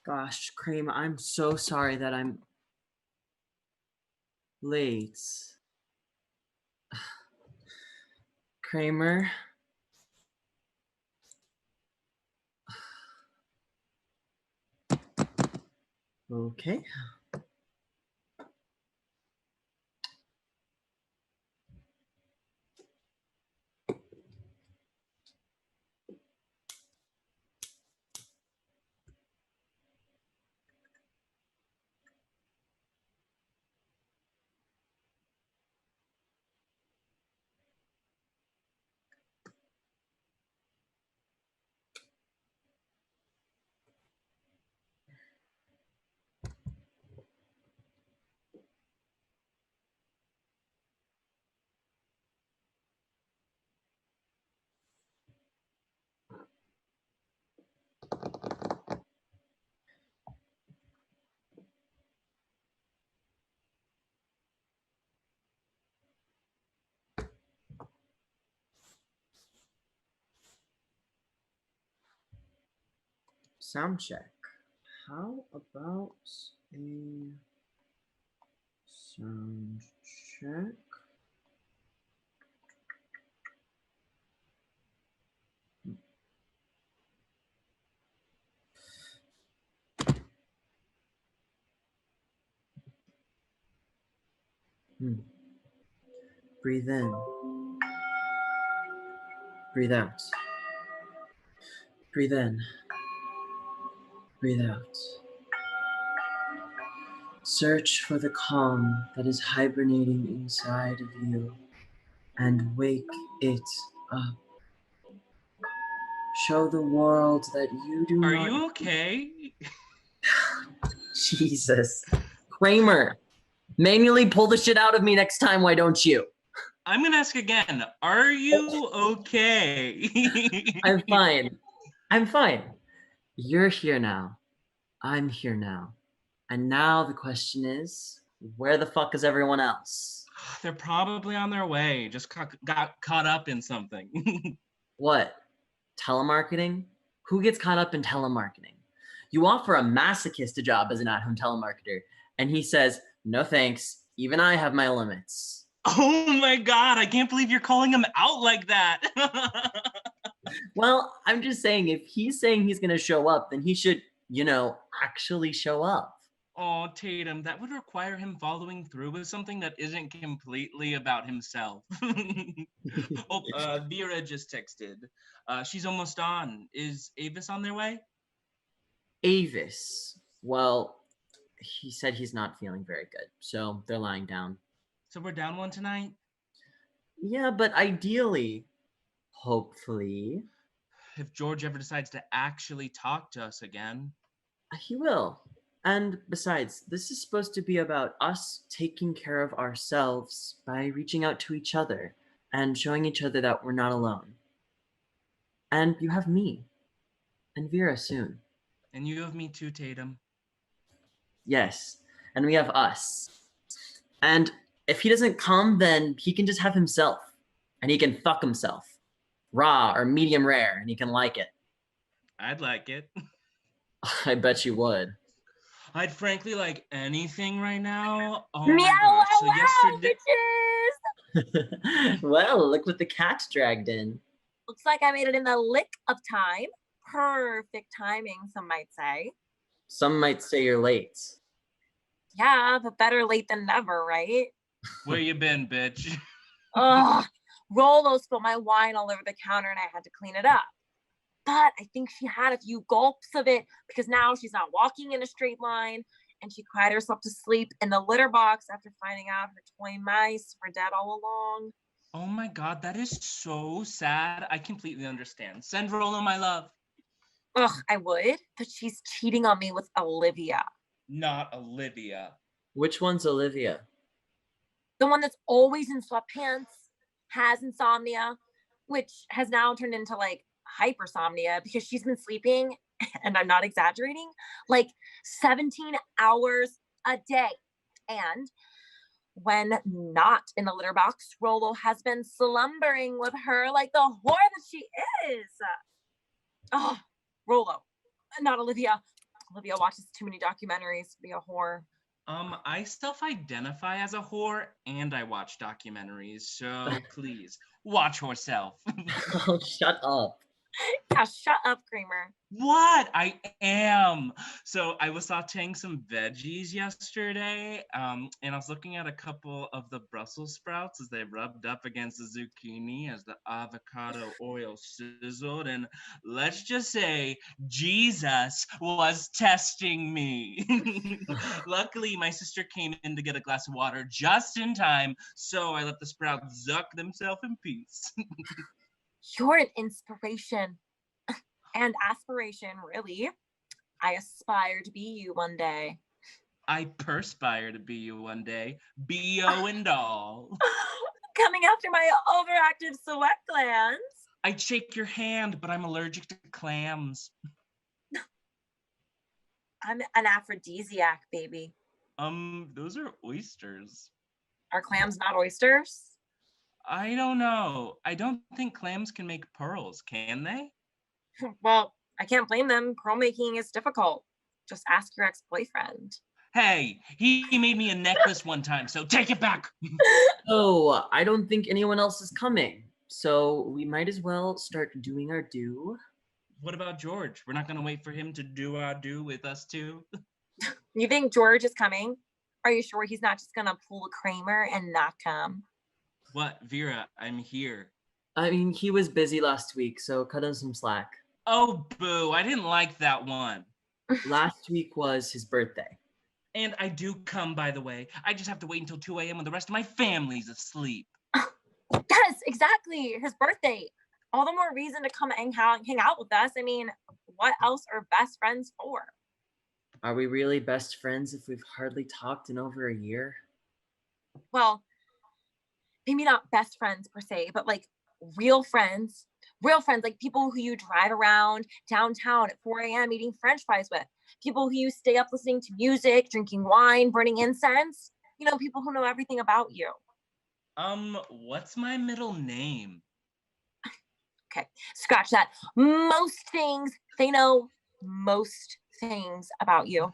Gosh, Kramer, I'm so sorry that I'm late. Kramer? Okay. Sound check. How about a sound check? Breathe in. Breathe out. Breathe in. Breathe out. Search for the calm that is hibernating inside of you and wake it up. Show the world that you do Are not. you okay? Jesus. Kramer, manually pull the shit out of me next time, why don't you? I'm gonna ask again. Are you okay? I'm fine. I'm fine. You're here now. I'm here now. And now the question is, where the fuck is everyone else? They're probably on their way. Just got caught up in something. What? Telemarketing? Who gets caught up in telemarketing? You offer a masochist a job as an at-home telemarketer, and he says, no thanks, even I have my limits. Oh my God, I can't believe you're calling him out like that. Well, I'm just saying, if he's saying he's going to show up, then he should, actually show up. Oh, Tatum, that would require him following through with something that isn't completely about himself. Vera just texted. She's almost on. Is Avis on their way? Avis. Well, he said he's not feeling very good, so they're lying down. So we're down one tonight? Yeah, but ideally, hopefully, if George ever decides to actually talk to us again. He will. And besides, this is supposed to be about us taking care of ourselves by reaching out to each other and showing each other that we're not alone. And you have me and Vera soon. And you have me too, Tatum. Yes, and we have us. And if he doesn't come, then he can just have himself. And he can fuck himself. Raw or medium rare, and he can like it. I'd like it. I bet you would. I'd frankly like anything right now. Oh Meow, my gosh. So wow, yesterday. bitches! Well, look what the cat's dragged in. Looks like I made it in the lick of time. Perfect timing, some might say. Some might say you're late. Yeah, but better late than never, right? Where you been, bitch? Ugh, Rolo spilled my wine all over the counter and I had to clean it up. But I think she had a few gulps of it because now she's not walking in a straight line and she cried herself to sleep in the litter box after finding out her toy mice were dead all along. Oh my God, that is so sad. I completely understand. Send Rolo my love. Ugh, I would, but she's cheating on me with Olivia. Not Olivia. Which one's Olivia? The one that's always in sweatpants, has insomnia, which has now turned into like hypersomnia because she's been sleeping, and I'm not exaggerating, like 17 hours a day. And when not in the litter box, Rolo has been slumbering with her like the whore that she is. Oh, Rolo, not Olivia. Olivia watches too many documentaries to be a whore. I self-identify as a whore and I watch documentaries, so please watch yourself. Oh, shut up. Yeah, shut up, Kramer. What? I am. So I was sauteing some veggies yesterday, and I was looking at a couple of the Brussels sprouts as they rubbed up against the zucchini as the avocado oil sizzled, and let's just say Jesus was testing me. Luckily, my sister came in to get a glass of water just in time, so I let the sprouts zuck themselves in peace. You're an inspiration and aspiration, really. I aspire to be you one day. I perspire to be you one day, B.O. and all. Coming after my overactive sweat glands. I'd shake your hand, but I'm allergic to clams. I'm an aphrodisiac, baby. Those are oysters. Are clams not oysters? I don't know. I don't think clams can make pearls, can they? Well, I can't blame them. Pearl making is difficult. Just ask your ex-boyfriend. Hey, he made me a necklace one time, so take it back. Oh, I don't think anyone else is coming. So we might as well start doing our due. What about George? We're not going to wait for him to do our due with us too? You think George is coming? Are you sure he's not just gonna pull a Kramer and not come? What, Vera? I'm here. I mean, he was busy last week, so cut him some slack. Oh, boo. I didn't like that one. Last week was his birthday. And I do come, by the way. I just have to wait until 2 a.m. when the rest of my family's asleep. Yes, exactly. His birthday. All the more reason to come and hang out with us. I mean, what else are best friends for? Are we really best friends if we've hardly talked in over a year? Well, maybe not best friends per se, but like real friends. Real friends, like people who you drive around downtown at 4 a.m. eating French fries with. People who you stay up listening to music, drinking wine, burning incense. You know, people who know everything about you. What's my middle name? Okay, scratch that. Most things, they know most things about you.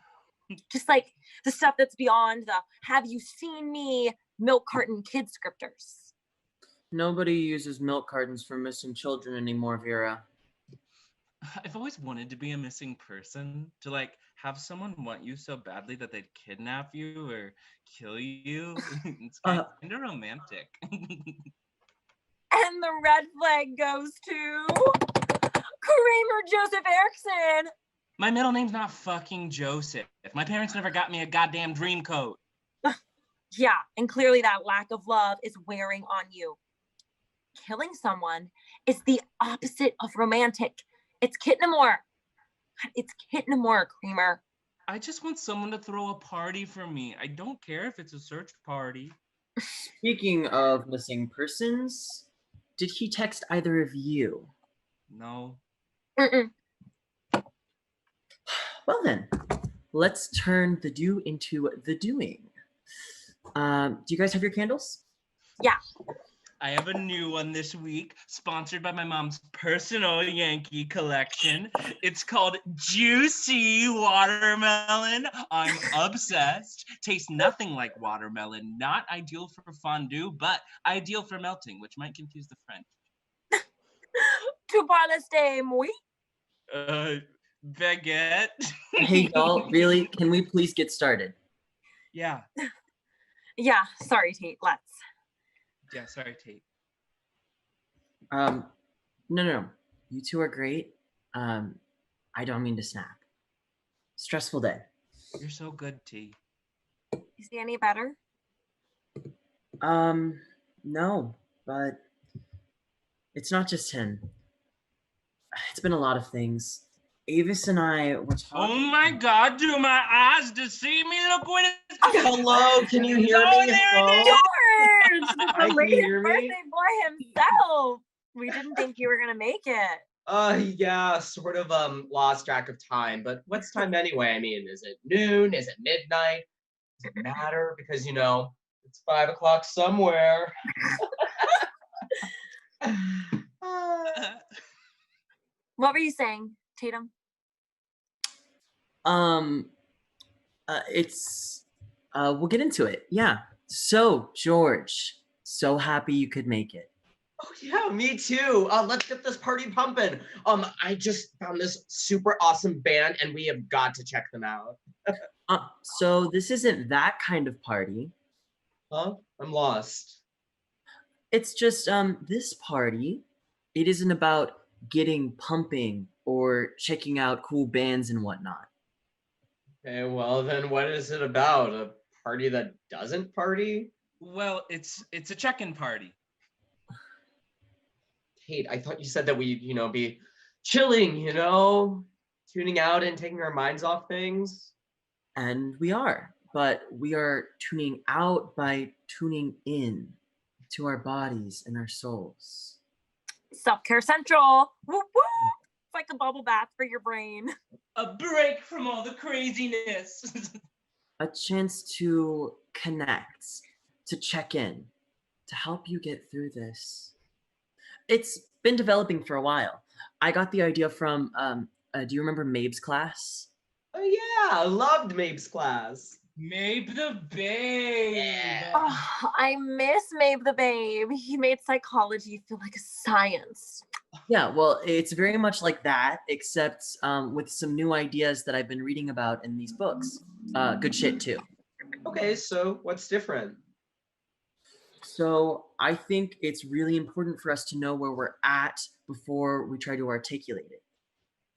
Just like the stuff that's beyond the have you seen me milk carton kid scripters. Nobody uses milk cartons for missing children anymore, Vera. I've always wanted to be a missing person, to like have someone want you so badly that they'd kidnap you or kill you. It's kind of romantic. And the red flag goes to Kramer Joseph Erickson. My middle name's not fucking Joseph. My parents never got me a goddamn dream coat. Yeah, and clearly that lack of love is wearing on you. Killing someone is the opposite of romantic. It's Kitnamore. It's Kitnamore, Kramer. I just want someone to throw a party for me. I don't care if it's a search party. Speaking of missing persons, did he text either of you? No. Mm-mm. Well then, let's turn the do into the doing. Do you guys have your candles? Yeah. I have a new one this week, sponsored by my mom's personal Yankee collection. It's called Juicy Watermelon. I'm obsessed. Tastes nothing like watermelon. Not ideal for fondue, but ideal for melting, which might confuse the French. Tu parles de moi? Baguette. Hey y'all, really? Can we please get started? Yeah. Yeah, sorry, Tate. Let's. Yeah, sorry, Tate. No. You two are great. I don't mean to snap. Stressful day. You're so good, T. Is he any better? No, but it's not just him. It's been a lot of things. Avis and I were talking. Oh my God, do my eyes deceive me? Look what it's... Hello, can you hear me? Hello? George! The Can you belated hear me? birthday boy himself. We didn't think you were gonna make it. Yeah, sort of lost track of time, but what's time anyway? I mean, is it noon? Is it midnight? Does it matter? Because, you know, it's 5 o'clock somewhere. What were you saying, Tatum? Um, we'll get into it. Yeah. So, George, so happy you could make it. Oh yeah, me too. Let's get this party pumping. I just found this super awesome band and we have got to check them out. So this isn't that kind of party. Huh? I'm lost. It's just this party, it isn't about getting pumping or checking out cool bands and whatnot. Okay, well then what is it about? A party that doesn't party? Well, it's a check-in party. Kate, I thought you said that we'd, be chilling, tuning out and taking our minds off things. And we are, but we are tuning out by tuning in to our bodies and our souls. Self-care central. Woo woo. It's like a bubble bath for your brain. A break from all the craziness. A chance to connect, to check in, to help you get through this. It's been developing for a while. I got the idea from, do you remember Mabe's class? Oh yeah, I loved Mabe's class. Mabe the Babe. Yeah. Oh, I miss Mabe the Babe. He made psychology feel like a science. Yeah, well, it's very much like that, except with some new ideas that I've been reading about in these books. Good shit, too. Okay, so what's different? So I think it's really important for us to know where we're at before we try to articulate it.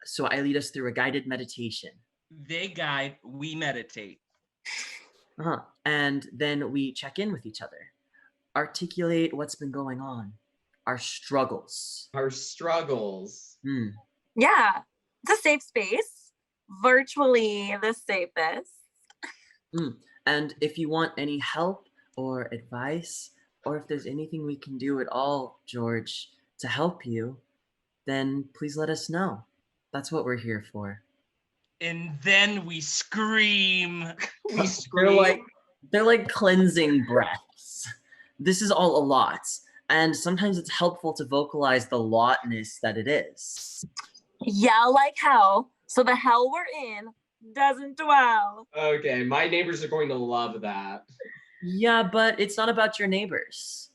So I lead us through a guided meditation. They guide, we meditate. And then we check in with each other. Articulate what's been going on. Our struggles. Our struggles. Yeah, it's a safe space. Virtually the safest. And if you want any help or advice, or if there's anything we can do at all, George, to help you, then please let us know. That's what we're here for. And then we scream. We scream. They're like cleansing breaths. This is all a lot. And sometimes it's helpful to vocalize the lotness that it is. Yell like hell, so the hell we're in doesn't dwell. Okay, my neighbors are going to love that. Yeah, but it's not about your neighbors.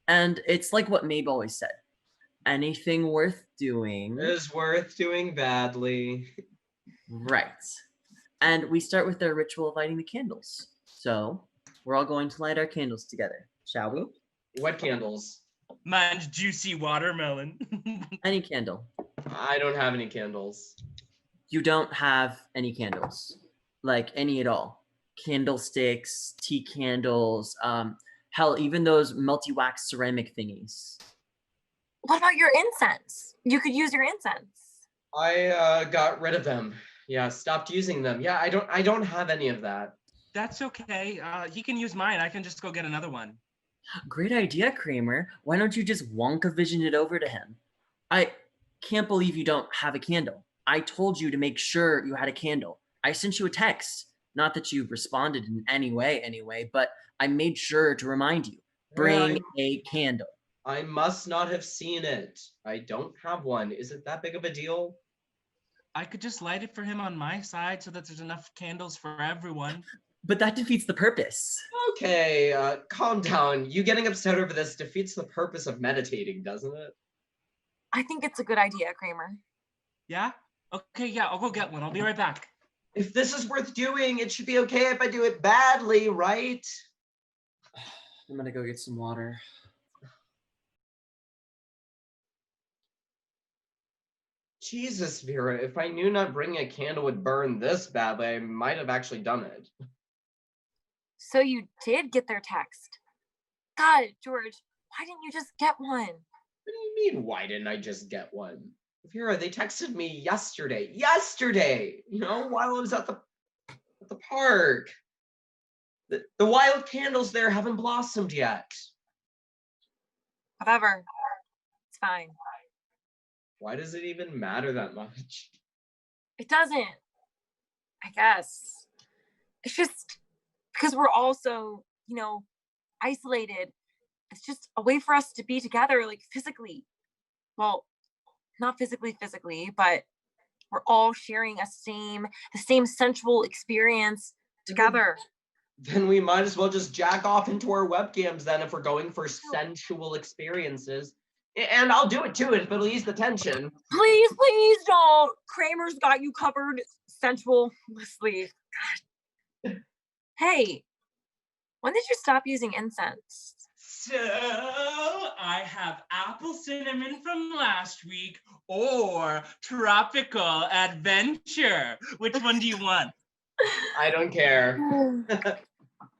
And it's like what Mabe always said. Anything worth doing is worth doing badly. Right. And we start with our ritual of lighting the candles. So we're all going to light our candles together, shall we? What candles? Mine's juicy watermelon. Any candle. I don't have any candles. You don't have any candles, like any at all. Candlesticks, tea candles, hell, even those multi-wax ceramic thingies. What about your incense? You could use your incense. I got rid of them. Yeah, stopped using them. Yeah, I don't have any of that. That's okay. He can use mine. I can just go get another one. Great idea, Kramer. Why don't you just Wonka vision it over to him? I can't believe you don't have a candle. I told you to make sure you had a candle. I sent you a text. Not that you've responded in any way anyway, but I made sure to remind you. Bring a candle. I must not have seen it. I don't have one. Is it that big of a deal? I could just light it for him on my side so that there's enough candles for everyone. But that defeats the purpose. Okay, calm down. You getting upset over this defeats the purpose of meditating, doesn't it? I think it's a good idea, Kramer. Yeah? Okay, yeah, I'll go get one. I'll be right back. If this is worth doing, it should be okay if I do it badly, right? I'm gonna go get some water. Jesus, Vera, if I knew not bringing a candle would burn this badly, I might have actually done it. So you did get their text. God, George, why didn't you just get one? What do you mean, why didn't I just get one? Vera, they texted me yesterday. Yesterday! While I was at the park. The wild candles there haven't blossomed yet. Whatever. It's fine. Why does it even matter that much? It doesn't. I guess. It's just because we're all so, isolated. It's just a way for us to be together, like physically. Well, not physically, but We're all sharing the same sensual experience together. Then we might as well just jack off into our webcams then if we're going for sensual experiences. And I'll do it too if it'll ease the tension. Please don't. Kramer's got you covered sensually. Hey, when did you stop using incense? So I have apple cinnamon from last week or tropical adventure. Which one do you want? I don't care.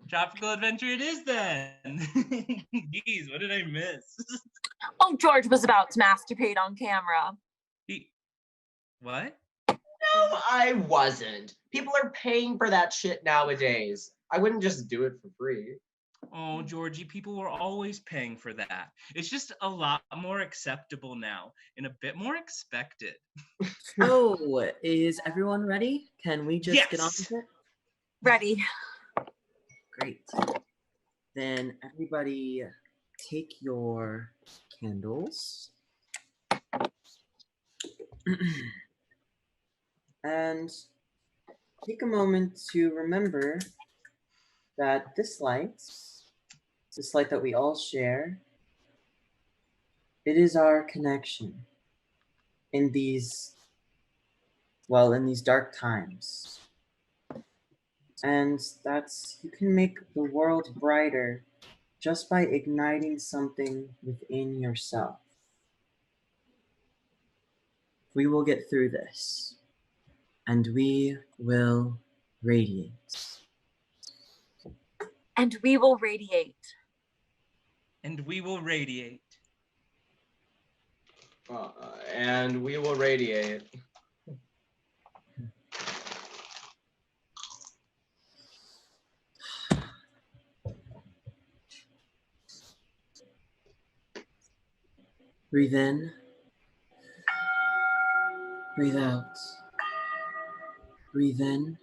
Tropical adventure it is then. Geez, what did I miss? Oh, George was about to masturbate on camera. What? No, I wasn't. People are paying for that shit nowadays. I wouldn't just do it for free. Oh, Georgie, people were always paying for that. It's just a lot more acceptable now and a bit more expected. Oh, is everyone ready? Can we just get on Yes. with it? Ready. Great. Then everybody take your candles. And take a moment to remember that this light that we all share, it is our connection in these dark times. And that's, you can make the world brighter just by igniting something within yourself. We will get through this, and we will radiate. And we will radiate. And we will radiate. And we will radiate. Breathe in, breathe out. Breathe in,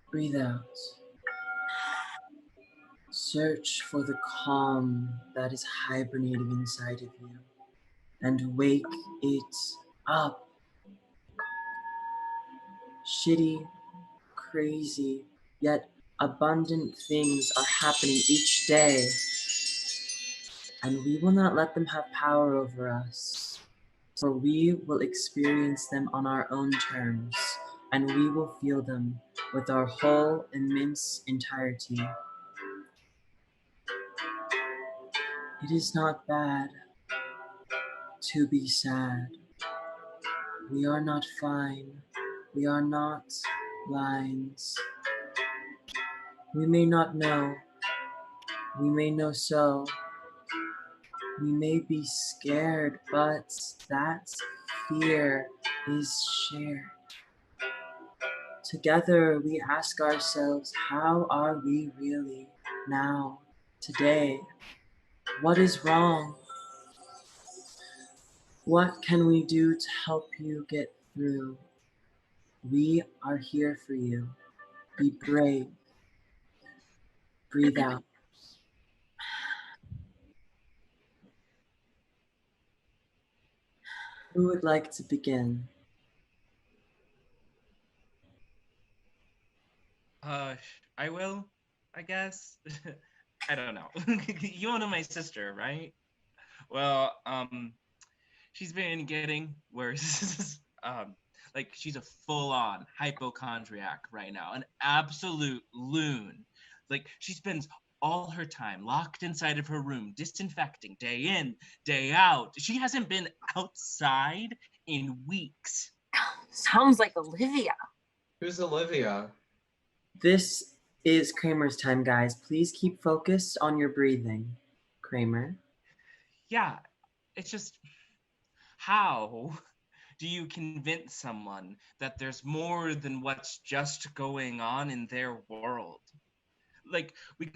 breathe out. Search for the calm that is hibernating inside of you and wake it up. Shitty, crazy, yet abundant things are happening each day, and we will not let them have power over us, for we will experience them on our own terms, and we will feel them with our whole immense entirety. It is not bad to be sad. We are not fine. We are not blind. We may not know. We may know so. We may be scared, but that fear is shared. Together we ask ourselves, how are we really now, today? What is wrong? What can we do to help you get through? We are here for you. Be brave. Breathe out. Who would like to begin? I will, I guess. I don't know. You all know my sister, right? Well, she's been getting worse. Like she's a full-on hypochondriac right now, an absolute loon. Like she spends all her time locked inside of her room, disinfecting day in, day out. She hasn't been outside in weeks. Sounds like Olivia. Who's Olivia? This is Kramer's time, guys. Please keep focused on your breathing. Kramer. Yeah, it's just, how do you convince someone that there's more than what's just going on in their world? Like, we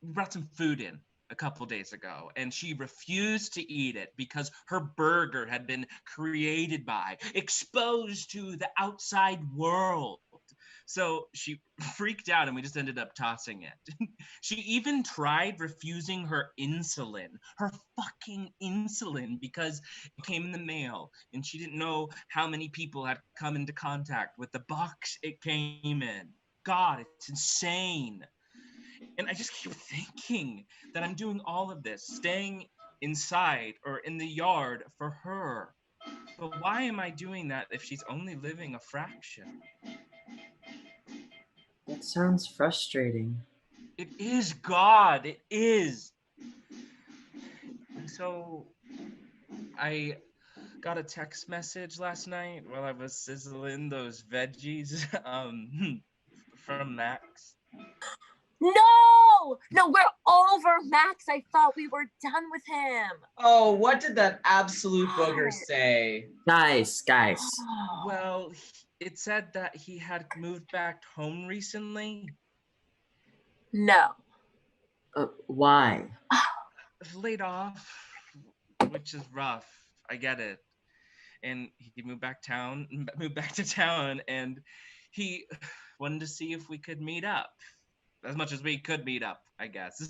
brought some food in a couple days ago, and she refused to eat it because her burger had been exposed to the outside world. So she freaked out and we just ended up tossing it. She even tried refusing her insulin, her fucking insulin, because it came in the mail and she didn't know how many people had come into contact with the box it came in. God, it's insane. And I just keep thinking that I'm doing all of this, staying inside or in the yard for her. But why am I doing that if she's only living a fraction? That sounds frustrating. It is, God, it is. And so I got a text message last night while I was sizzling those veggies from Max. No, we're over Max. I thought we were done with him. Oh, what did that absolute booger say? Guys. Well, it said that he had moved back home recently. No. Why? Laid off, which is rough. I get it. And he moved back to town, and he wanted to see if we could meet up. As much as we could meet up, I guess.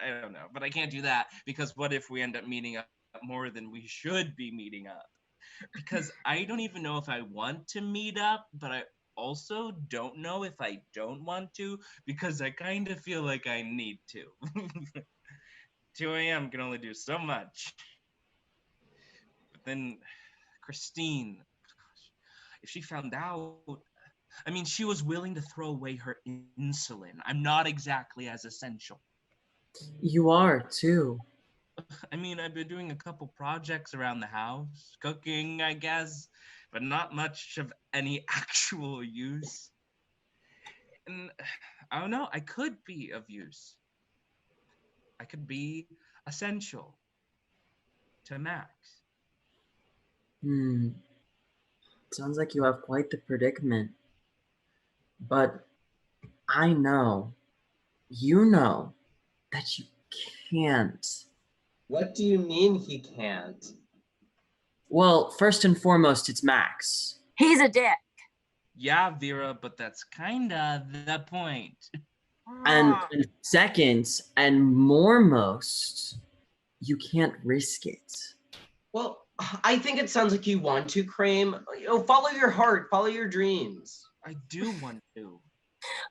I don't know. But I can't do that because what if we end up meeting up more than we should be meeting up? Because I don't even know if I want to meet up, but I also don't know if I don't want to because I kind of feel like I need to. 2 a.m. can only do so much. But then Christine, if she found out, I mean, she was willing to throw away her insulin. I'm not exactly as essential. You are, too. I mean, I've been doing a couple projects around the house, cooking, I guess, but not much of any actual use. And I don't know, I could be of use. I could be essential to Max. Sounds like you have quite the predicament. But I know, you know, that you can't. What do you mean he can't? Well, first and foremost, it's Max. He's a dick. Yeah, Vera, but that's kind of the point. And second, and moremost, you can't risk it. Well, I think it sounds like you want to, Kramer. Follow your heart, follow your dreams. I do want to.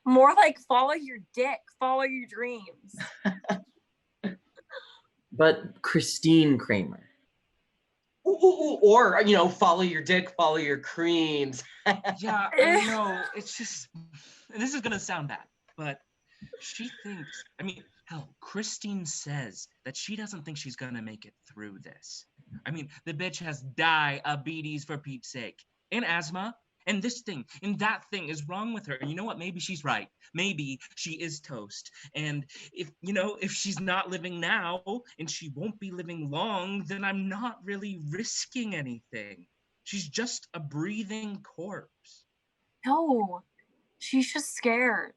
More like follow your dick, follow your dreams. But Christine Kramer. Or, follow your dick, follow your creams. Yeah, I know. It's just, and this is going to sound bad, but she thinks, I mean, hell, Christine says that she doesn't think she's going to make it through this. I mean, the bitch has diabetes for Pete's sake, and asthma, and this thing, and that thing is wrong with her. And you know what? Maybe she's right. Maybe she is toast. And if she's not living now, and she won't be living long, then I'm not really risking anything. She's just a breathing corpse. No, she's just scared.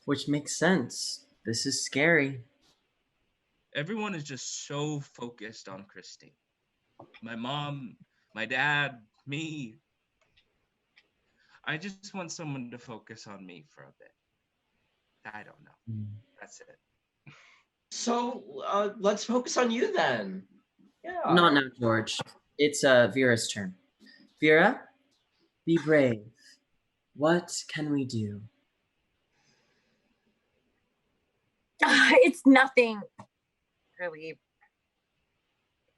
Which makes sense. This is scary. Everyone is just so focused on Christine. My mom, my dad, me. I just want someone to focus on me for a bit. I don't know. That's it. So let's focus on you then. Yeah. Not now, George. It's Vera's turn. Vera, be brave. What can we do? It's nothing, really.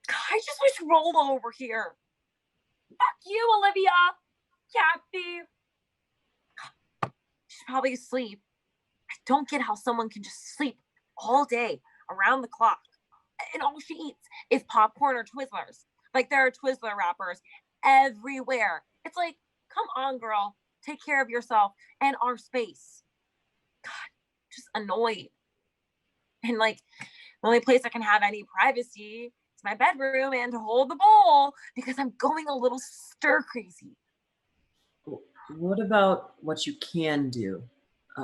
I just wish Rolo over here. Fuck you, Olivia. Kathy. She's probably asleep. I don't get how someone can just sleep all day around the clock and all she eats is popcorn or Twizzlers. Like there are Twizzler wrappers everywhere. It's like, come on, girl. Take care of yourself and our space. God, just annoyed. And like, the only place I can have any privacy is my bedroom and to hold the bowl because I'm going a little stir crazy. What about what you can do?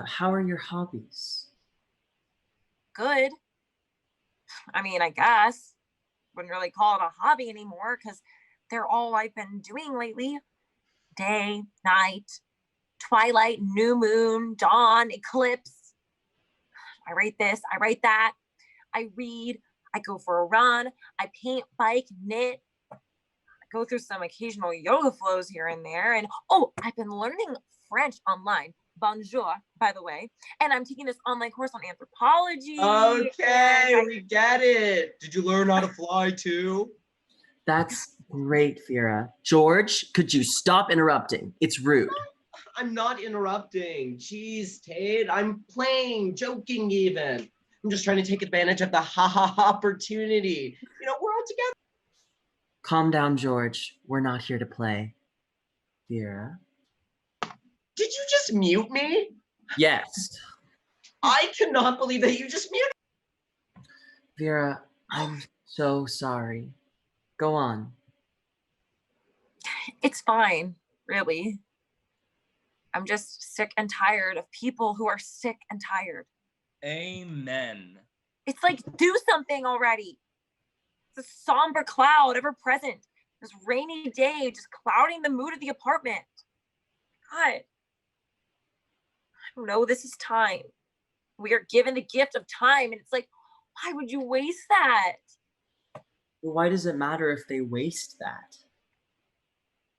How are your hobbies? Good. I mean, I guess. Wouldn't really call it a hobby anymore because they're all I've been doing lately. Day, night, twilight, new moon, dawn, eclipse. I write this, I write that. I read, I go for a run, I paint, bike, knit. I go through some occasional yoga flows here and there. And oh, I've been learning French online. Bonjour, by the way. And I'm taking this online course on anthropology. Okay, we get it. Did you learn how to fly too? That's great, Vera. George, could you stop interrupting? It's rude. I'm not interrupting. Jeez, Tate, I'm playing, joking even. I'm just trying to take advantage of the ha-ha opportunity. You know, we're all together. Calm down, George. We're not here to play. Vera? Did you just mute me? Yes. I cannot believe that you just muted. Vera, I'm so sorry. Go on. It's fine, really. I'm just sick and tired of people who are sick and tired. Amen. It's like, do something already. It's a somber cloud ever present. This rainy day just clouding the mood of the apartment. God. I don't know, this is time. We are given the gift of time, and it's like, why would you waste that? Well, why does it matter if they waste that?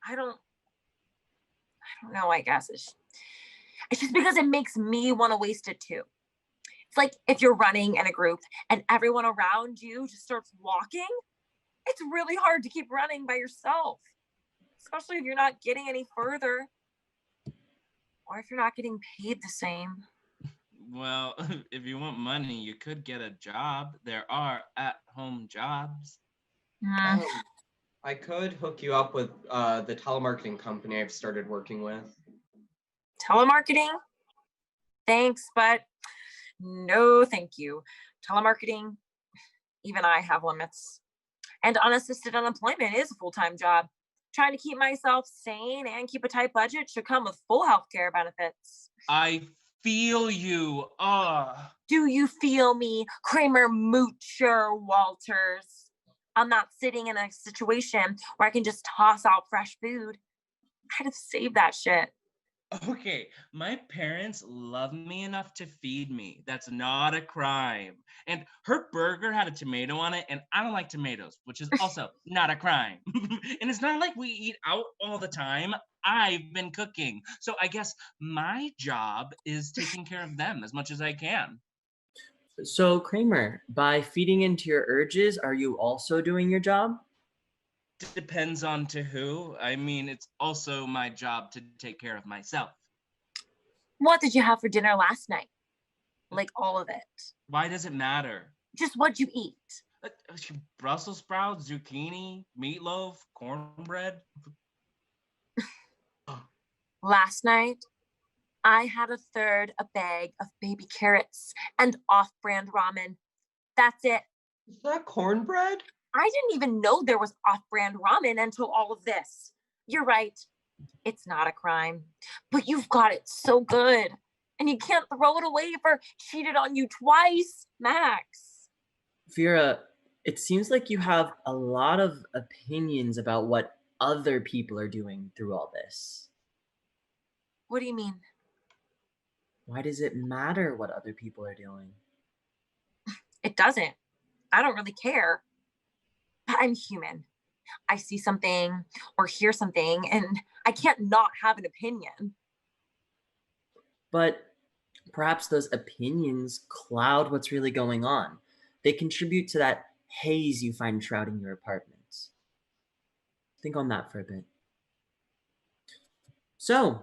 I don't know, I guess. It's just because it makes me want to waste it too. It's like if you're running in a group and everyone around you just starts walking, it's really hard to keep running by yourself, especially if you're not getting any further or if you're not getting paid the same. Well, if you want money, you could get a job. There are at-home jobs. I could hook you up with the telemarketing company I've started working with. Telemarketing? Thanks, but no thank you. Telemarketing, even I have limits. And unassisted unemployment is a full-time job. Trying to keep myself sane and keep a tight budget should come with full health care benefits. I feel you. Do you feel me, Kramer Moocher Walters? I'm not sitting in a situation where I can just toss out fresh food. I'd have saved that shit. Okay, my parents love me enough to feed me. That's not a crime. And her burger had a tomato on it, and I don't like tomatoes, which is also not a crime. And it's not like we eat out all the time. I've been cooking. So I guess my job is taking care of them as much as I can. So, Kramer, by feeding into your urges, are you also doing your job? Depends on to who. I mean, it's also my job to take care of myself. What did you have for dinner last night? Like all of it. Why does it matter? Just what'd you eat? Brussels sprouts, zucchini, meatloaf, cornbread. Last night, I had a bag of baby carrots and off-brand ramen. That's it. Is that cornbread? I didn't even know there was off-brand ramen until all of this. You're right. It's not a crime, but you've got it so good. And you can't throw it away for cheated on you twice, Max. Vera, it seems like you have a lot of opinions about what other people are doing through all this. What do you mean? Why does it matter what other people are doing? It doesn't. I don't really care. But I'm human. I see something or hear something, and I can't not have an opinion. But perhaps those opinions cloud what's really going on. They contribute to that haze you find shrouding your apartment. Think on that for a bit. So,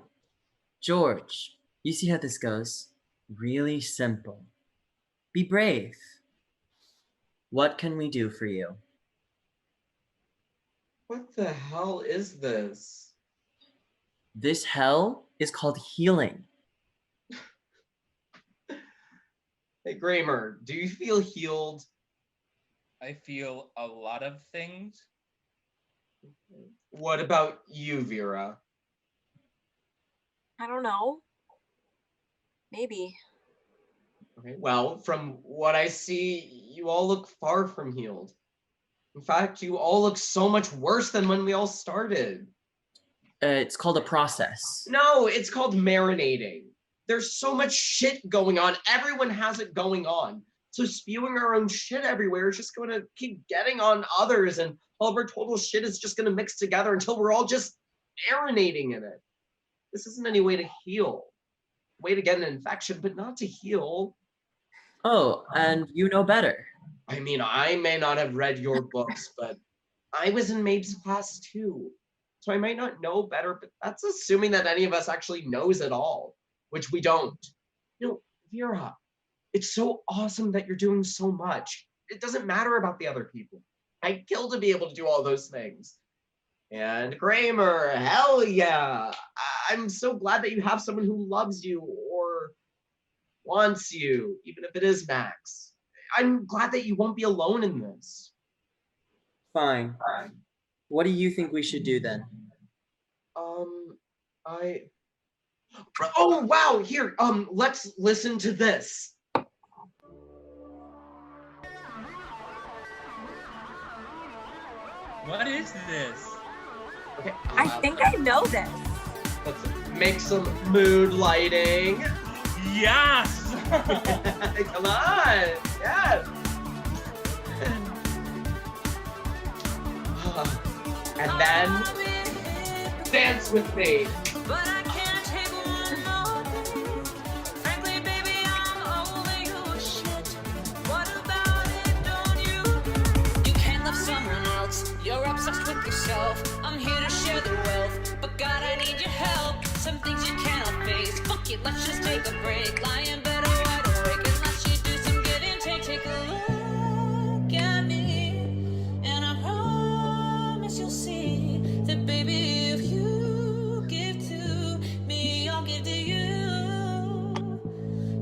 George, you see how this goes. Really simple. Be brave. What can we do for you? What the hell is this? This hell is called healing. Hey, Kramer, do you feel healed? I feel a lot of things. What about you, Vera? I don't know. Maybe. Okay, well, from what I see, you all look far from healed. In fact, you all look so much worse than when we all started. It's called a process. No, it's called marinating. There's so much shit going on. Everyone has it going on. So spewing our own shit everywhere is just going to keep getting on others, and all of our total shit is just going to mix together until we're all just marinating in it. This isn't any way to heal. Way to get an infection, but not to heal. Oh, and you know better. I mean, I may not have read your books, but I was in Mabe's class too. So I might not know better, but that's assuming that any of us actually knows it all, which we don't. You know, Vera, it's so awesome that you're doing so much. It doesn't matter about the other people. I'd kill to be able to do all those things. And Kramer, hell yeah. I'm so glad that you have someone who loves you or wants you, even if it is Max. I'm glad that you won't be alone in this. Fine. What do you think we should do then? Oh wow, here, let's listen to this. What is this? Okay, I think I know this. let's make some mood lighting. Yes! Come on, yes. And then dance with me. But I can't take one more thing. Frankly, baby, I'm over your shit. What about it, don't you? You can't love someone else. You're obsessed with yourself. I'm here to share the wealth. But God, I need your help. Some things you cannot face. Fuck it, let's just take a break. Lie in bed or wide awake. Unless you do some give and take. Take a look at me. And I promise you'll see that, baby, if you give to me, I'll give to you.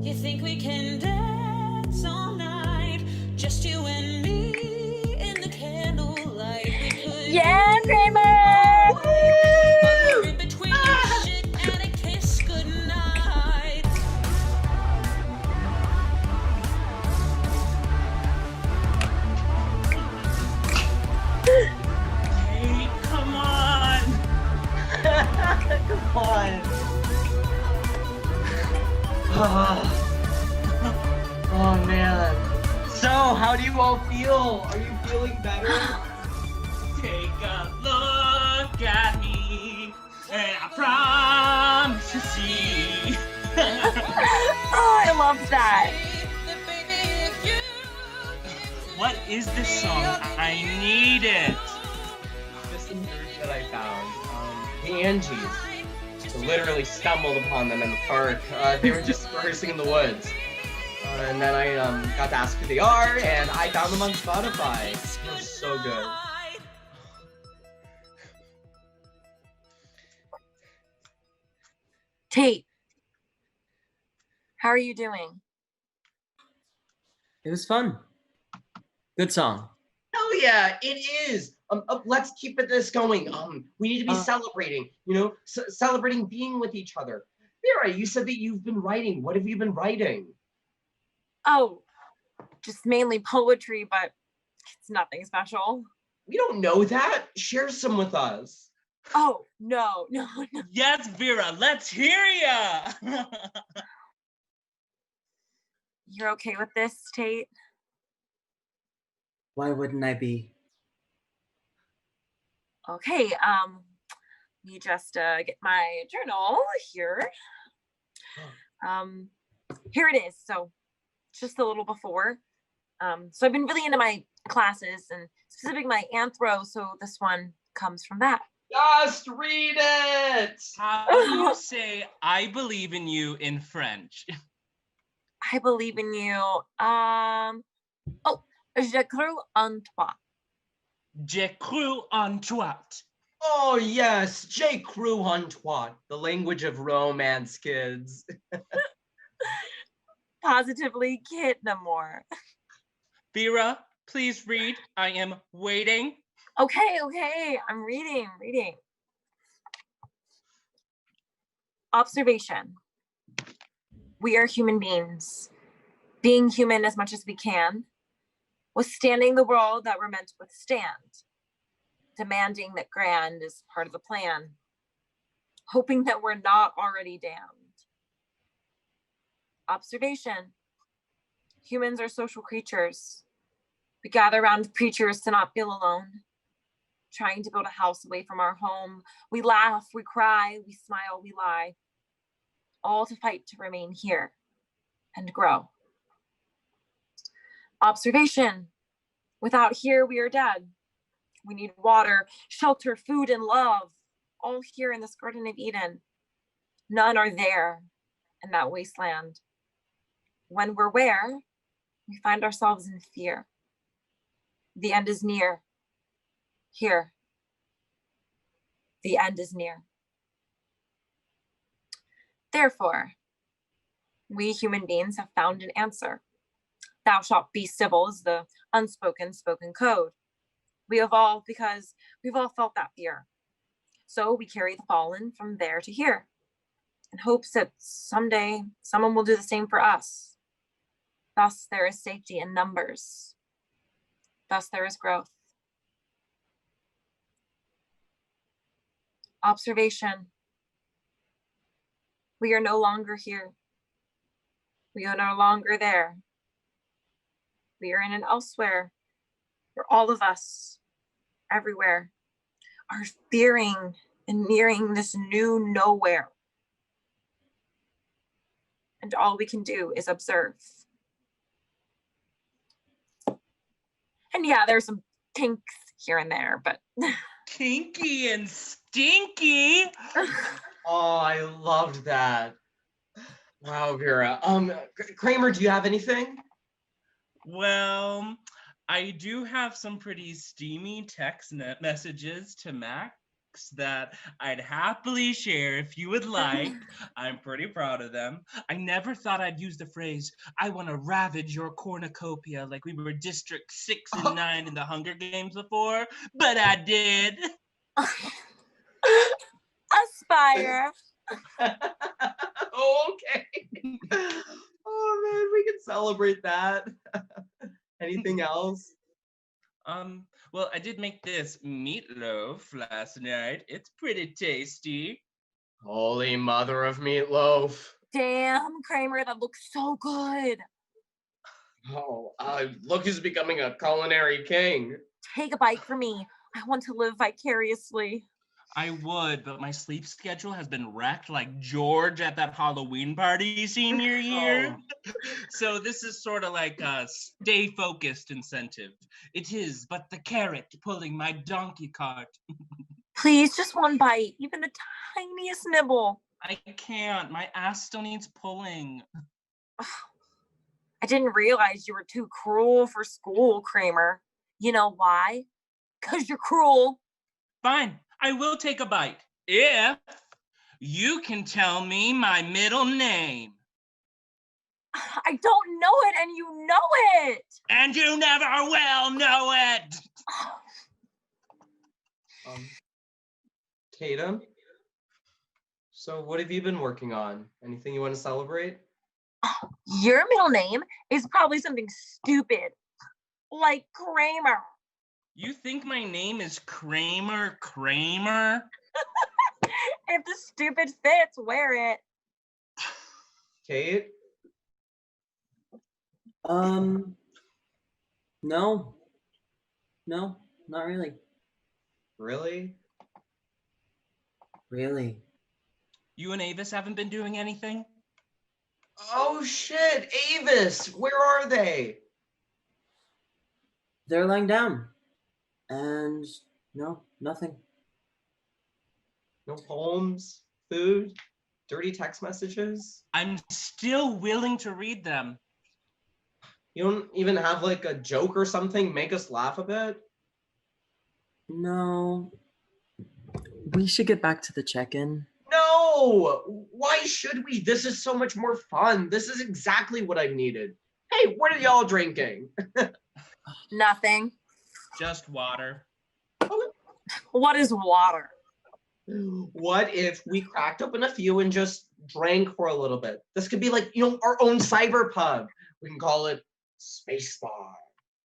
You think we can dance all night, just you and me in the candlelight? We could Yeah, Kramer! But we're in between shit and a kiss goodnight. Hey, come on! Come on. Oh man. So, how do you all feel? Are you feeling better? Take a look at me, and I promise to see. Oh, I love that. What is this song? I need it. Just some lyrics that I found. The Angies. I literally stumbled upon them in the park. They were just rehearsing in the woods. And then I got to ask who they are, and I found them on Spotify. It was so good. Tate, how are you doing? It was fun. Good song. Hell yeah, it is. Let's keep this going. We need to be celebrating. You know, celebrating being with each other. Vera, you said that you've been writing. What have you been writing? Oh, just mainly poetry, but it's nothing special. We don't know that. Share some with us. Oh, no. Yes, Vera, let's hear ya. You're okay with this, Tate? Why wouldn't I be? Okay, you just get my journal here. Here it is. So just a little before. So I've been really into my classes and specifically my anthro, so this one comes from that. Just read it. How do you say "I believe in you" in French? I believe in you. Je crois en toi. Je crois en toi. Oh yes, J. Crew on twat, the language of romance, kids. Positively can't no more. Vera, please read. I am waiting. Okay, I'm reading. Observation. We are human beings, being human as much as we can, withstanding the world that we're meant to withstand, demanding that grand is part of the plan. hoping that we're not already damned. Observation. Humans are social creatures. We gather around preachers to not feel alone. Trying to build a house away from our home. We laugh, we cry, we smile, we lie. All to fight to remain here and grow. Observation. Without here, we are dead. We need water, shelter, food, and love. All here in this Garden of Eden. None are there in that wasteland. When we're where, we find ourselves in fear. The end is near. Here. The end is near. Therefore, we human beings have found an answer. Thou shalt be civil is the unspoken spoken code. We evolve because we've all felt that fear. So we carry the fallen from there to here in hopes that someday someone will do the same for us. Thus there is safety in numbers. Thus there is growth. Observation. We are no longer here. We are no longer there. We are in an elsewhere where all of us, everywhere, are fearing and nearing this new nowhere. And all we can do is observe. And yeah, there's some kinks here and there, but Kinky and stinky. Oh, I loved that. Wow, Vera. Kramer, do you have anything? Well, I do have some pretty steamy text messages to Max that I'd happily share if you would like. I'm pretty proud of them. I never thought I'd use the phrase, I want to ravage your cornucopia like we were District 6 and 9 in the Hunger Games before, but I did. aspire. Okay. Oh man, we can celebrate that. Anything else? Well, I did make this meatloaf last night. It's pretty tasty. Holy mother of meatloaf. Damn, Kramer, that looks so good. Oh, look who's becoming a culinary king. Take a bite for me. I want to live vicariously. I would, but my sleep schedule has been wrecked like George at that Halloween party senior year. So this is sort of like a stay focused incentive. It is but the carrot pulling my donkey cart. Please, just one bite, even the tiniest nibble. I can't. My ass still needs pulling. I didn't realize you were too cruel for school, Kramer. You know why? 'Cause you're cruel. Fine, I will take a bite. If you can tell me my middle name. I don't know it, and you know it. And you never will know it. Tatum? So what have you been working on? Anything you want to celebrate? Your middle name is probably something stupid, like Kramer. You think my name is Kramer? If the stupid fits, wear it. Kate? No. No, not really. Really? Really. You and Avis haven't been doing anything? Oh shit, Avis! Where are they? They're lying down. And no, nothing. No poems, food, dirty text messages? I'm still willing to read them. You don't even have like a joke or something? Make us laugh a bit? No. We should get back to the check-in. No! Why should we? This is so much more fun. This is exactly what I needed. Hey, what are y'all drinking? Nothing. Just water. What is water? What if we cracked open a few and just drank for a little bit? This could be like, our own cyber pub. We can call it Space Bar.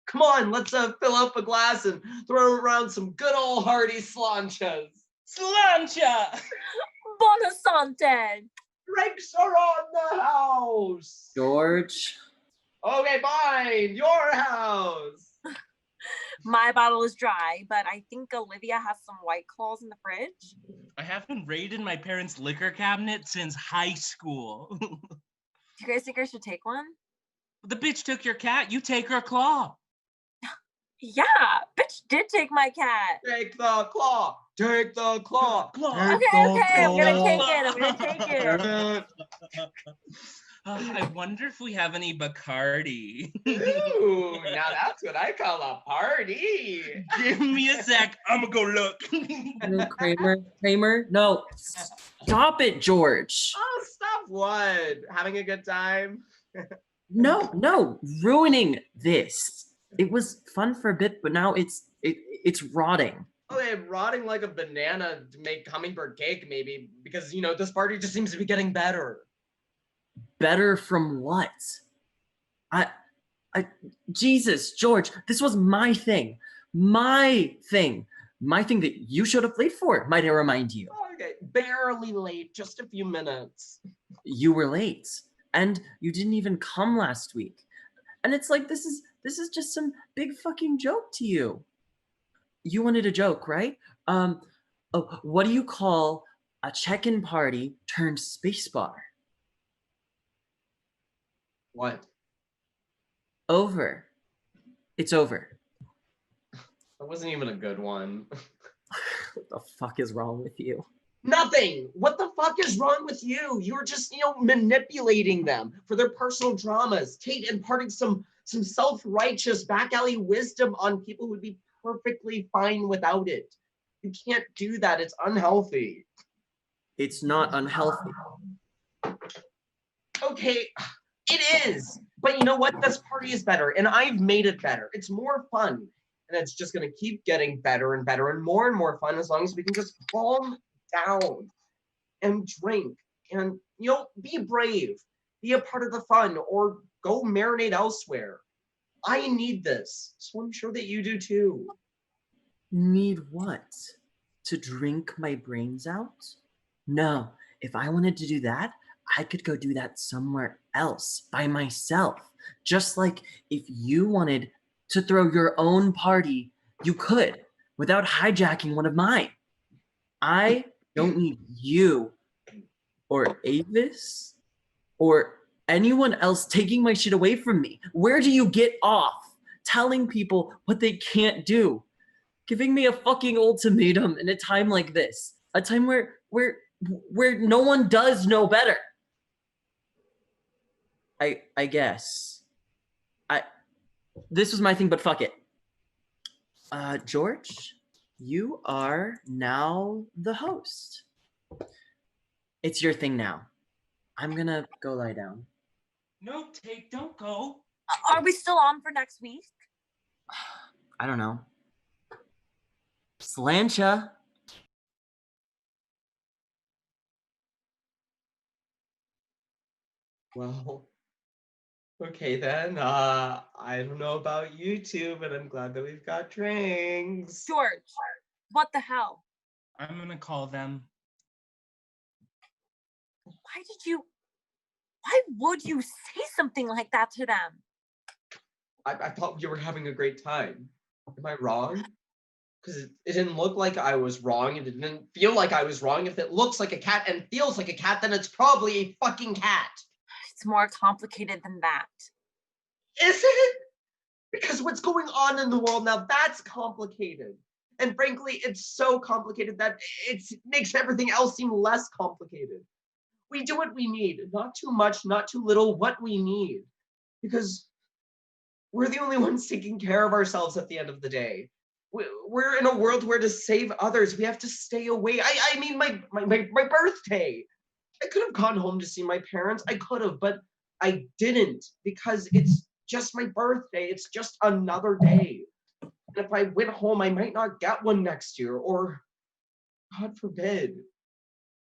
Come on, let's fill up a glass and throw around some good old hearty slanchas. Slancha! Bonasante. Drinks are on the house. George. Okay, fine. Your house. My bottle is dry, but I think Olivia has some White Claws in the fridge. I haven't raided my parents' liquor cabinet since high school. Do you guys think I should take one? The bitch took your cat, you take her claw. Yeah, bitch did take my cat. Take the claw. Take the claw. Claw. Take Okay, the okay, I'm gonna claw. take it. I'm gonna take it. I wonder if we have any Bacardi. Ooh, now that's what I call a party. Give me a sec. I'm gonna go look. No, Kramer. No, stop it, George. Oh, stop what? Having a good time? No, ruining this. It was fun for a bit, but now it's rotting. Okay, rotting like a banana to make hummingbird cake, maybe, because, you know, this party just seems to be getting better. Better from what? Jesus, George, this was my thing. My thing that you should have played for, might I remind you. Okay, barely late, just a few minutes. You were late, and you didn't even come last week. And it's like, this is just some big fucking joke to you. You wanted a joke, right? What do you call a check-in party turned space bar? What? Over. It's over. That wasn't even a good one. What the fuck is wrong with you? Nothing! What the fuck is wrong with you? You're just, you know, manipulating them for their personal dramas. Tate imparting some self-righteous back alley wisdom on people who would be perfectly fine without it. You can't do that. It's unhealthy. It's not unhealthy. Okay, it is. But you know what? This party is better, and I've made it better. It's more fun, and it's just going to keep getting better and better and more fun as long as we can just calm down and drink and, you know, be brave, be a part of the fun, or go marinate elsewhere. I need this, so I'm sure that you do too. Need what? To drink my brains out? No, if I wanted to do that, I could go do that somewhere else by myself. Just like if you wanted to throw your own party, you could without hijacking one of mine. I don't need you or Avis or anyone else taking my shit away from me. Where do you get off telling people what they can't do? Giving me a fucking ultimatum in a time like this, a time where no one does know better. I guess. This was my thing, but fuck it. George, you are now the host. It's your thing now. I'm gonna go lie down. No, Tate, don't go. Are we still on for next week? I don't know. Slancha. Well, okay then. I don't know about you two, but I'm glad that we've got drinks. George, what the hell? I'm gonna call them. Why would you say something like that to them? I thought you were having a great time. Am I wrong? Because it didn't look like I was wrong, and it didn't feel like I was wrong. If it looks like a cat and feels like a cat, then it's probably a fucking cat. It's more complicated than that. Is it? Because what's going on in the world now, that's complicated. And frankly, it's so complicated that it makes everything else seem less complicated. We do what we need, not too much, not too little, what we need. Because we're the only ones taking care of ourselves at the end of the day. We're in a world where to save others, we have to stay away. I mean, my birthday. I could have gone home to see my parents. I could have, but I didn't, because it's just my birthday. It's just another day. And if I went home, I might not get one next year, or God forbid.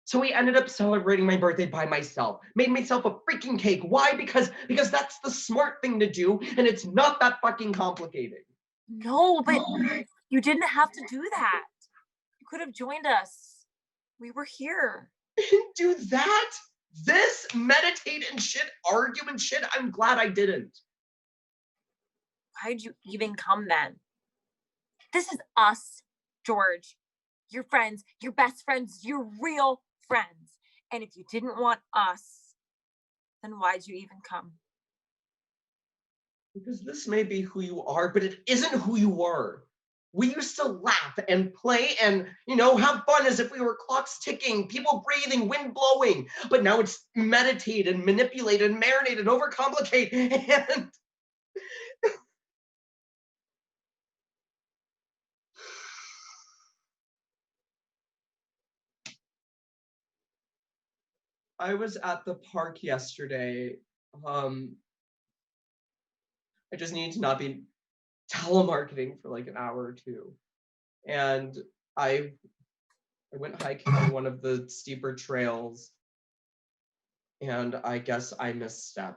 So we ended up celebrating my birthday by myself. Made myself a freaking cake. Why? Because that's the smart thing to do, and it's not that fucking complicated. No, but you didn't have to do that. You could have joined us. We were here. didn't do that. This meditate and shit, argue and shit, I'm glad I didn't. Why'd you even come then? This is us, George. Your friends, your best friends, your real friends. And if you didn't want us, then why'd you even come? Because this may be who you are, but it isn't who you were. We used to laugh and play and, have fun as if we were clocks ticking, people breathing, wind blowing. But now it's meditate and manipulate and marinate and overcomplicate. And I was at the park yesterday. I just need to not be telemarketing for like an hour or two. And I went hiking on one of the steeper trails, and I guess I misstepped.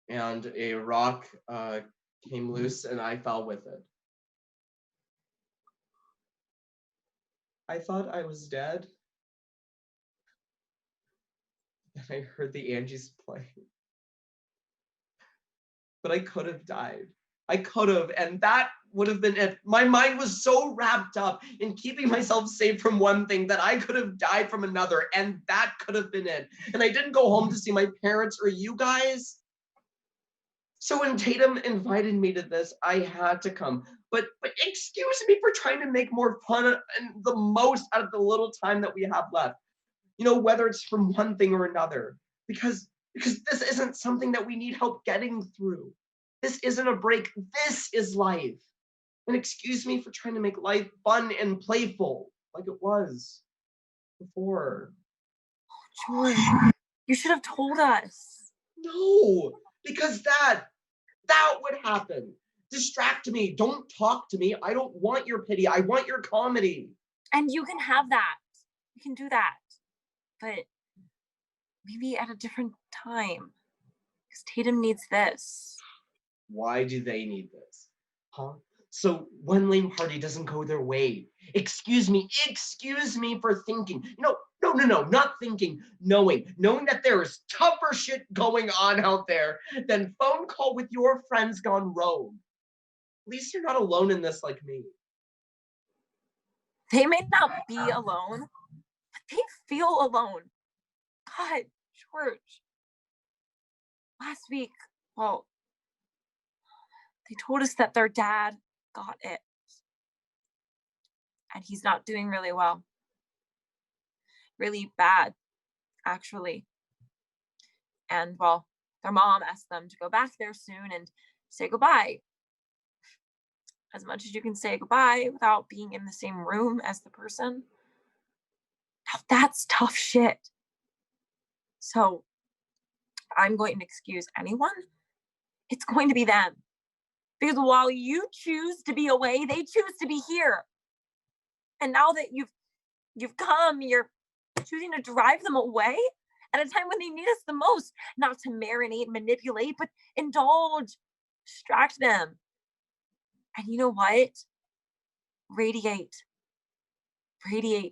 And a rock came loose, and I fell with it. I thought I was dead. And I heard the Angies play. But I could have died. I could have, and that would have been it. My mind was so wrapped up in keeping myself safe from one thing that I could have died from another, and that could have been it. And I didn't go home to see my parents or you guys. So when Tatum invited me to this, I had to come. But excuse me for trying to make more fun and the most out of the little time that we have left. Whether it's from one thing or another. Because this isn't something that we need help getting through. This isn't a break. This is life. And excuse me for trying to make life fun and playful like it was before. George, you should have told us. No, because that would happen. Distract me. Don't talk to me. I don't want your pity. I want your comedy. And you can have that. You can do that. But maybe at a different time. Because Tatum needs this. Why do they need this? Huh? So one lame party doesn't go their way. Excuse me for thinking. No, not thinking, knowing that there is tougher shit going on out there than phone call with your friends gone rogue. At least you're not alone in this like me. They may not be alone, but they feel alone. God, George. Last week, they told us that their dad got it. And he's not doing really well. Really bad, actually. And their mom asked them to go back there soon and say goodbye. As much as you can say goodbye without being in the same room as the person. Now that's tough shit. So I'm going to excuse anyone. It's going to be them. Because while you choose to be away, they choose to be here. And now that you've come, you're choosing to drive them away at a time when they need us the most, not to marinate, manipulate, but indulge, distract them. And you know what? Radiate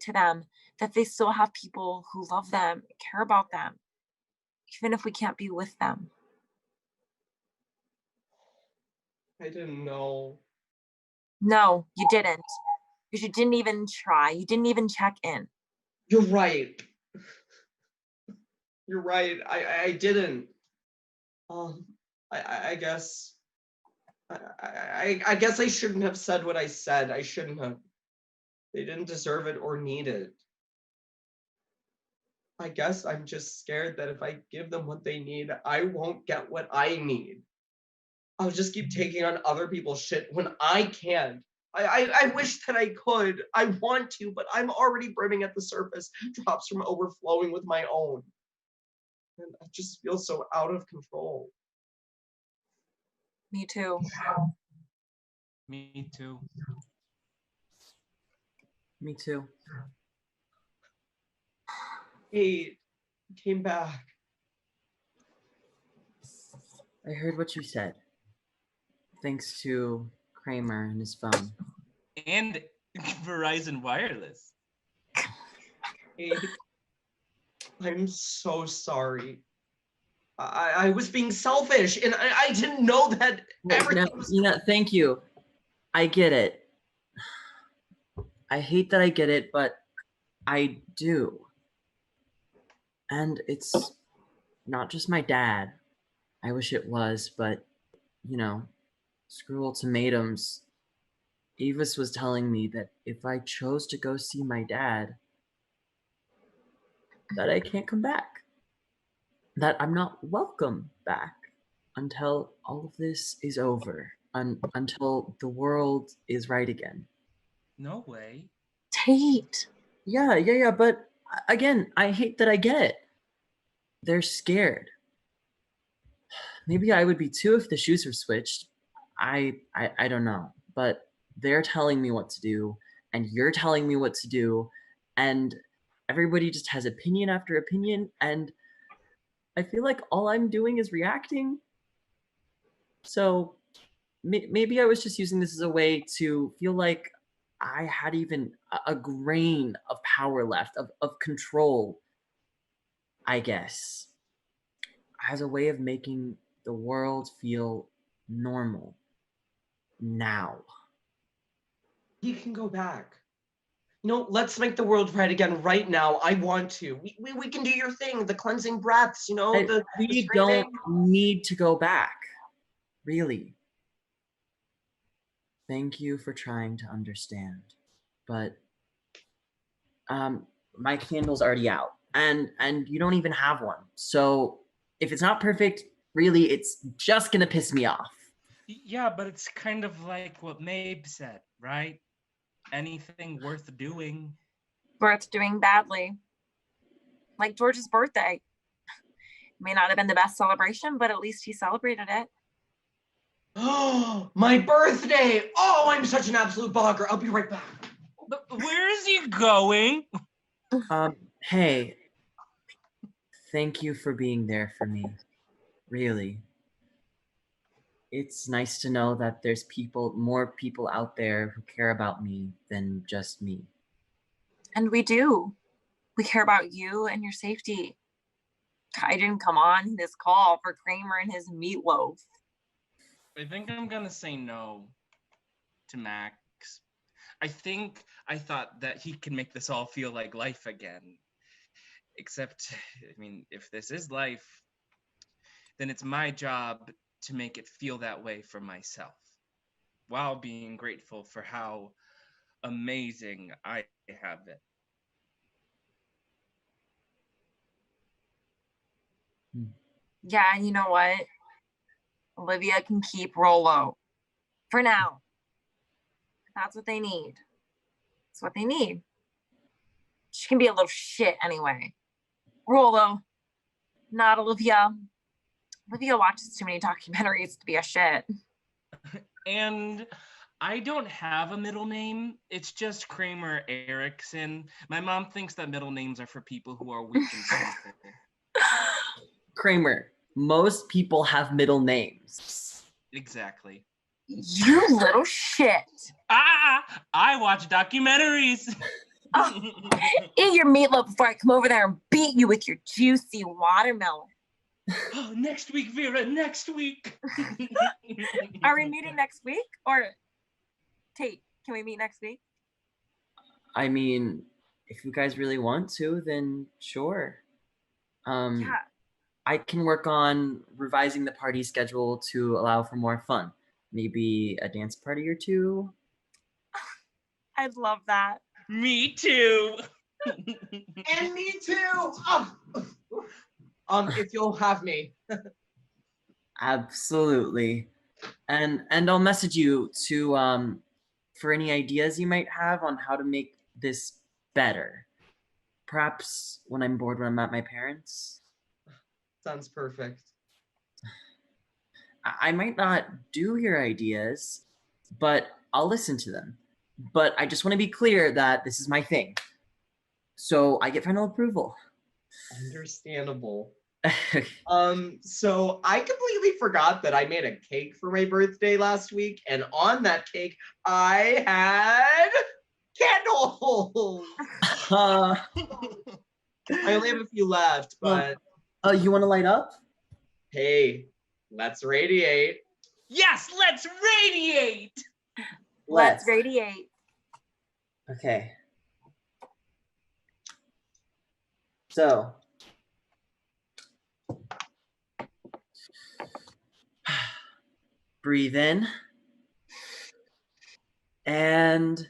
to them that they still have people who love them, care about them, even if we can't be with them. I didn't know. No, you didn't. Because you didn't even try. You didn't even check in. You're right. You're right. I didn't. I guess. I guess I shouldn't have said what I said. I shouldn't have. They didn't deserve it or need it. I guess I'm just scared that if I give them what they need, I won't get what I need. I'll just keep taking on other people's shit when I can't. I wish that I could. I want to, but I'm already brimming at the surface, drops from overflowing with my own. And I just feel so out of control. Me too. Me too. Me too. Kate came back. I heard what you said. Thanks to Kramer and his phone. And Verizon Wireless. I'm so sorry. I was being selfish, and I didn't know that everything was. Thank you. I get it. I hate that I get it, but I do. And it's not just my dad. I wish it was, but, screw ultimatums. Avis was telling me that if I chose to go see my dad, that I can't come back. That I'm not welcome back until all of this is over. Until the world is right again. No way. Tate. Yeah, but again, I hate that I get it. They're scared. Maybe I would be too if the shoes were switched. I don't know. But they're telling me what to do, and you're telling me what to do, and everybody just has opinion after opinion, and I feel like all I'm doing is reacting. So maybe I was just using this as a way to feel like I had even a grain of power left, of control, I guess, as a way of making the world feel normal now. You can go back. Let's make the world right again right now. I want to. We can do your thing, the cleansing breaths, We don't need to go back, really. Thank you for trying to understand, but my candle's already out, and you don't even have one. So if it's not perfect, really, it's just gonna piss me off. Yeah, but it's kind of like what Mabe said, right? Anything worth doing. Worth doing badly. Like George's birthday. May not have been the best celebration, but at least he celebrated it. Oh, my birthday! Oh, I'm such an absolute bogger. I'll be right back. But where is he going? Hey, thank you for being there for me. Really. It's nice to know that there's more people out there who care about me than just me. And we do. We care about you and your safety. I didn't come on this call for Kramer and his meatloaf. I think I'm gonna say no to Max. I thought that he can make this all feel like life again. Except, if this is life, then it's my job to make it feel that way for myself, while being grateful for how amazing I have it. Yeah, and you know what? Olivia can keep Rolo. For now. That's what they need. That's what they need. She can be a little shit anyway. Rolo, not Olivia. Olivia watches too many documentaries to be a shit. And I don't have a middle name. It's just Kramer Erickson. My mom thinks that middle names are for people who are weak and simple. Kramer, most people have middle names. Exactly. You little shit. I watch documentaries. Eat your meatloaf before I come over there and beat you with your juicy watermelon. Oh, next week, Vera, next week. Are we meeting next week? Or Tate, can we meet next week? If you guys really want to, then sure. Yeah. I can work on revising the party schedule to allow for more fun. Maybe a dance party or two. I'd love that. Me too. And me too. If you'll have me. Absolutely. And I'll message you to for any ideas you might have on how to make this better. Perhaps when I'm bored when I'm at my parents'. Sounds perfect. I might not do your ideas, but I'll listen to them. But I just want to be clear that this is my thing. So I get final approval. Understandable. So I completely forgot that I made a cake for my birthday last week, and on that cake I had Candles! Uh, I only have a few left, but you want to light up? hey, let's radiate. Yes, let's radiate. Let's radiate. Okay. So. Breathe in. And.